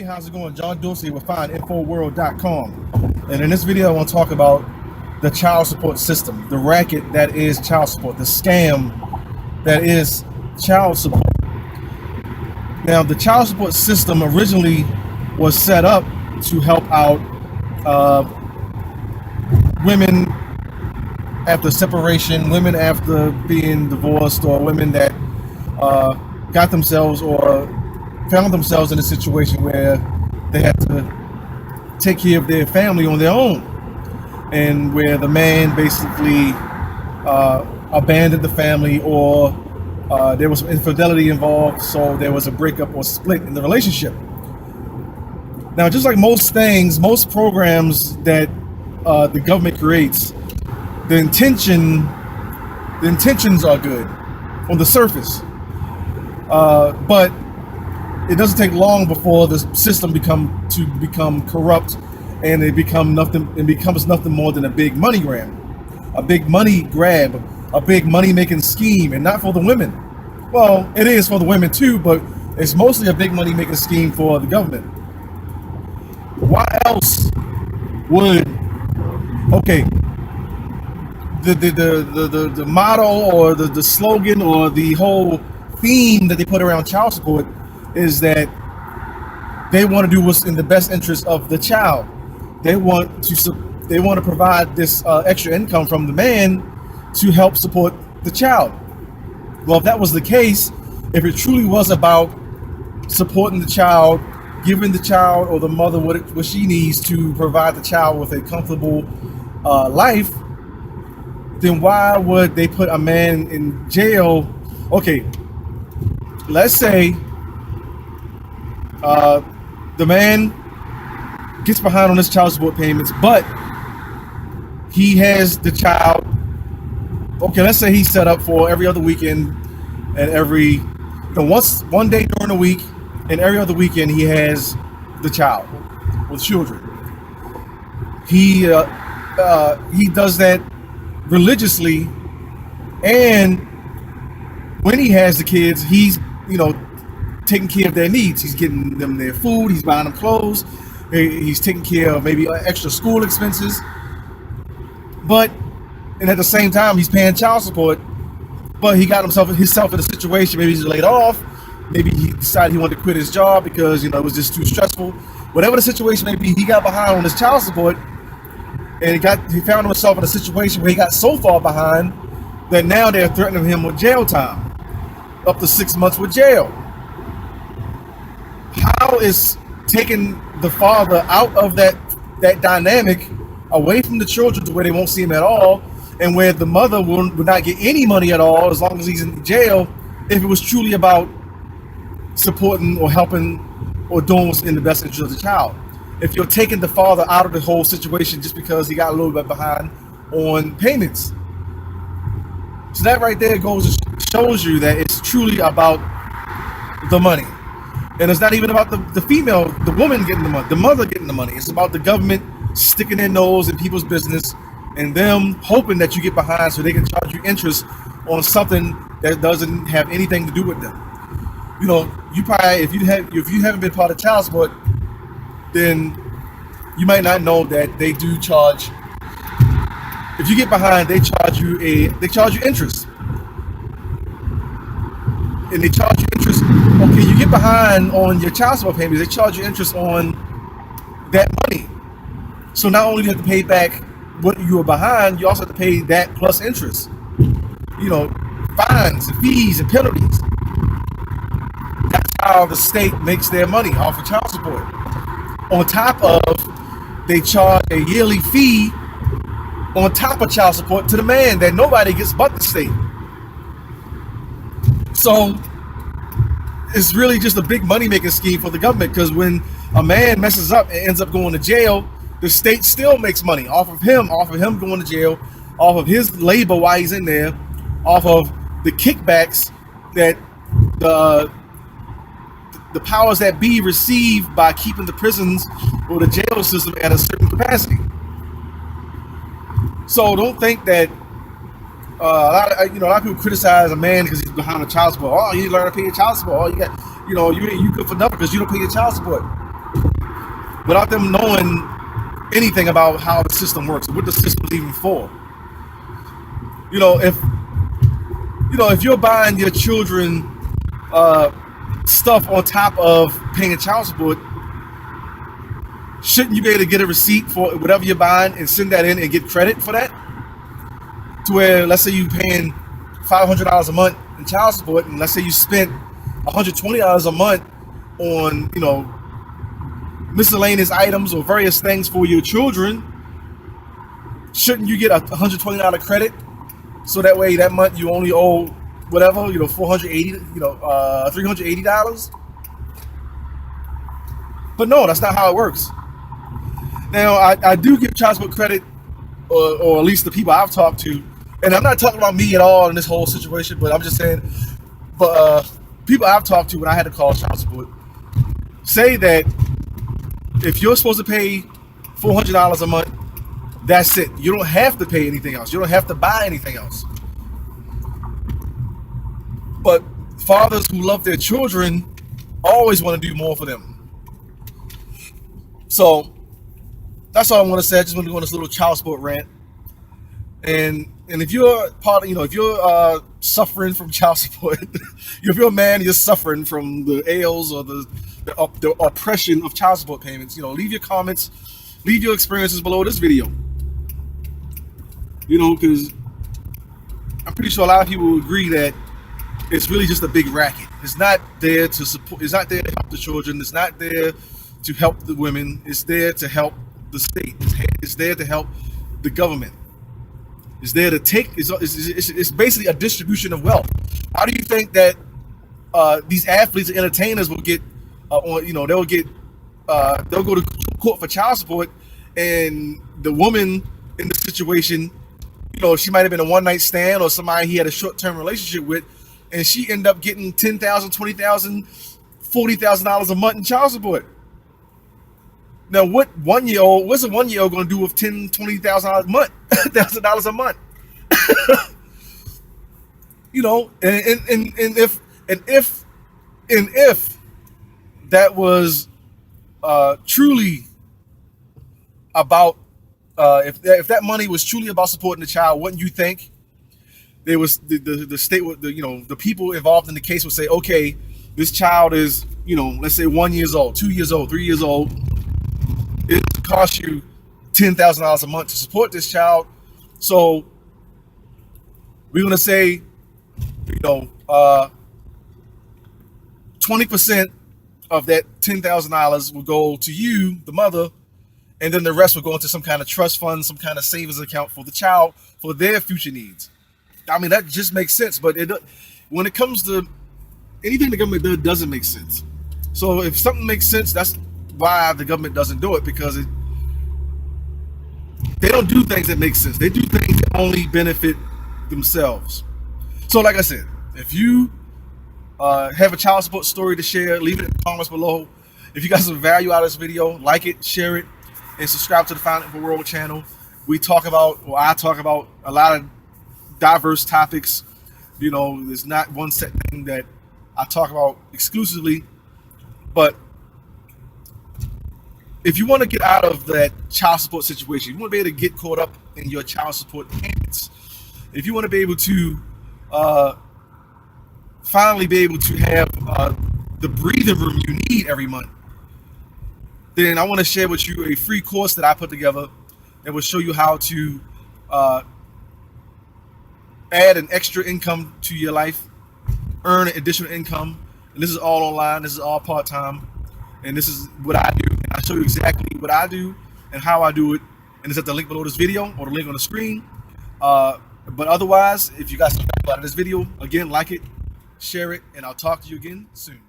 how's it going? John Dorsey with FindInfoWorld.com. And in this video, I want to talk about the child support system, the racket that is child support, the scam that is child support. Now, the child support system originally was set up to help out women after separation, women after being divorced, or women that got themselves or found themselves in a situation where they had to take care of their family on their own, and where the man basically abandoned the family, or there was some infidelity involved, so there was a breakup or split in the relationship. Now, just like most things, most programs that the government creates, the intentions are good on the surface, but it doesn't take long before the system become corrupt, and it becomes nothing more than a big money grab, a big money making scheme, and not for the women. Well, it is for the women too, but it's mostly a big money making scheme for the government. Why else would the motto or the slogan or the whole theme that they put around child support is that they want to do what's in the best interest of the child. They want to provide this extra income from the man to help support the child. Well, if that was the case, if it truly was about supporting the child, giving the child or the mother what she needs to provide the child with a comfortable life, then why would they put a man in jail? Okay, let's say the man gets behind on his child support payments, but he has the child. Okay, let's say he's set up for every other weekend, and one day during the week, and every other weekend he has the child with children. He does that religiously, and when he has the kids, he's taking care of their needs. He's getting them their food, he's buying them clothes, he's taking care of maybe extra school expenses, and at the same time he's paying child support. But he got himself in a situation, maybe he's laid off, maybe he decided he wanted to quit his job because it was just too stressful. Whatever the situation may be, he got behind on his child support, and he found himself in a situation where he got so far behind that now they're threatening him with jail time, up to 6 months with jail. How is taking the father out of that dynamic, away from the children to where they won't see him at all, and where the mother would not get any money at all as long as he's in jail, if it was truly about supporting or helping or doing what's in the best interest of the child? If you're taking the father out of the whole situation just because he got a little bit behind on payments. So that right there shows you that it's truly about the money. And it's not even about the woman getting the money, the mother getting the money. It's about the government sticking their nose in people's business and them hoping that you get behind so they can charge you interest on something that doesn't have anything to do with them. You probably, if you haven't been part of child support, then you might not know that they do charge. If you get behind, they charge you interest. And they charge you interest. Okay, you get behind on your child support payments, they charge you interest on that money. So not only do you have to pay back what you were behind, you also have to pay that plus interest. Fines and fees and penalties. That's how the state makes their money, off of child support. On top of, they charge a yearly fee on top of child support to the man that nobody gets but the state. So it's really just a big money making scheme for the government, because when a man messes up and ends up going to jail, the state still makes money off of him going to jail, off of his labor while he's in there, off of the kickbacks that the powers that be receive by keeping the prisons or the jail system at a certain capacity. So don't think that a lot of people criticize a man because he's behind on child support. Oh, you learn to pay your child support. Oh, you got, you good for nothing because you don't pay your child support. without them knowing anything about how the system works, what the system's even for. If you're buying your children stuff on top of paying child support, shouldn't you be able to get a receipt for whatever you're buying and send that in and get credit for that? To where, let's say you're paying $500 a month in child support, and let's say you spent $120 a month on, miscellaneous items or various things for your children. Shouldn't you get a $120 credit? So that way, that month you only owe whatever, $380. But no, that's not how it works. Now, I do give child support credit, or at least the people I've talked to, and I'm not talking about me at all in this whole situation, but I'm just saying, people I've talked to when I had to call child support say that if you're supposed to pay $400 a month, that's it. You don't have to pay anything else. You don't have to buy anything else. But fathers who love their children always want to do more for them. So that's all I want to say. I just want to go on this little child support rant. And if you're if you're suffering from child support, if you're a man, you're suffering from the ails or the oppression of child support payments, leave your comments, leave your experiences below this video. Because I'm pretty sure a lot of people will agree that it's really just a big racket. It's not there to support. It's not there to help the children. It's not there to help the women. It's there to help the state. It's there to help the government. It's there to take. It's basically a distribution of wealth. How do you think that these athletes and entertainers will get? They'll go to court for child support, and the woman in the situation, she might have been a one-night stand or somebody he had a short-term relationship with, and she ended up getting $10,000, $20,000, $40,000 a month in child support. Now, what's a 1-year-old going to do with $10,000, $20,000 a month, $1,000 a month? And if that was truly about, if that money was truly about supporting the child, wouldn't you think there was the state, the people involved in the case would say, okay, this child is, let's say 1 year old, 2 years old, 3 years old. It costs you $10,000 a month to support this child. So we're going to say, 20% of that $10,000 will go to you, the mother, and then the rest will go into some kind of trust fund, some kind of savings account for the child, for their future needs. I mean, that just makes sense. But when it comes to anything the government does, doesn't make sense. So if something makes sense, that's why the government doesn't do it, because they don't do things that make sense. They do things that only benefit themselves. So like I said, if you have a child support story to share, leave it in the comments below. If you got some value out of this video, like it, share it, and subscribe to the Founding for World channel. I talk about a lot of diverse topics. There's not one set thing that I talk about exclusively. But if you want to get out of that child support situation, you want to be able to get caught up in your child support payments, if you want to be able to finally be able to have the breathing room you need every month, then I want to share with you a free course that I put together that will show you how to add an extra income to your life, earn an additional income. And this is all online. This is all part-time. And this is what I do. And I show you exactly what I do and how I do it. And it's at the link below this video or the link on the screen. But otherwise, if you got some value out of this video, again, like it, share it, and I'll talk to you again soon.